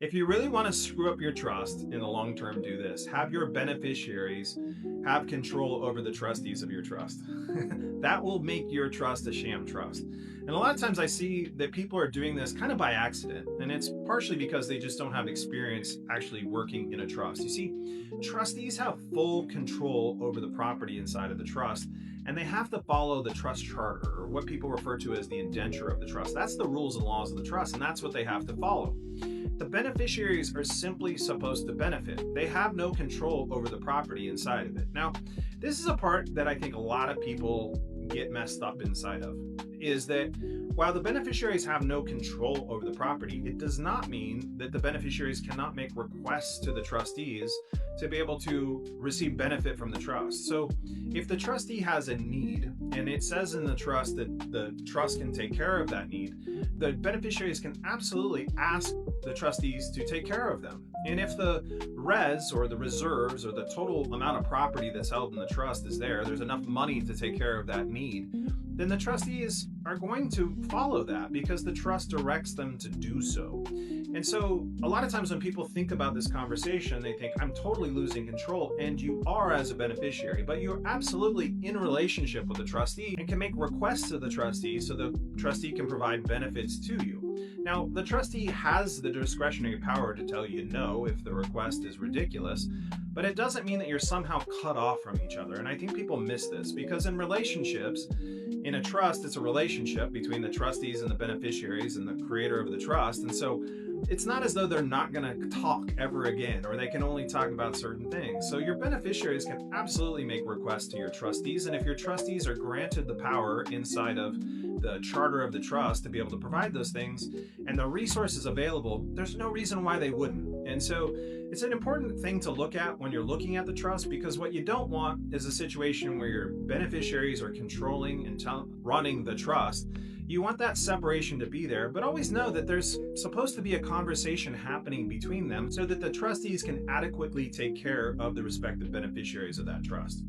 If you really want to screw up your trust in the long term, do this. Have your beneficiaries have control over the trustees of your trust. That will make your trust a sham trust. And a lot of times I see that people are doing this kind of by accident. And it's partially because they just don't have experience actually working in a trust. You see, trustees have full control over the property inside of the trust. And they have to follow the trust charter, or what people refer to as the indenture of the trust. That's the rules and laws of the trust, and that's what they have to follow. The beneficiaries are simply supposed to benefit. They have no control over the property inside of it. Now, this is a part that I think a lot of people get messed up inside of, is that while the beneficiaries have no control over the property, it does not mean that the beneficiaries cannot make requests to the trustees to be able to receive benefit from the trust. So if the trustee has a need and it says in the trust that the trust can take care of that need, the beneficiaries can absolutely ask the trustees to take care of them. And if the res or the reserves or the total amount of property that's held in the trust is there's enough money to take care of that need, then the trustees are going to follow that because the trust directs them to do so. And so a lot of times when people think about this conversation, they think, I'm totally losing control. And you are as a beneficiary, but you're absolutely in relationship with the trustee and can make requests to the trustee so the trustee can provide benefits to you. Now, the trustee has the discretionary power to tell you no if the request is ridiculous, but it doesn't mean that you're somehow cut off from each other. And I think people miss this because in relationships, in a trust, it's a relationship between the trustees and the beneficiaries and the creator of the trust. And so it's not as though they're not going to talk ever again, or they can only talk about certain things. So your beneficiaries can absolutely make requests to your trustees. And if your trustees are granted the power inside of the charter of the trust to be able to provide those things and the resources available, there's no reason why they wouldn't. And so it's an important thing to look at when you're looking at the trust, because what you don't want is a situation where your beneficiaries are controlling and running the trust. You want that separation to be there, but always know that there's supposed to be a conversation happening between them so that the trustees can adequately take care of the respective beneficiaries of that trust.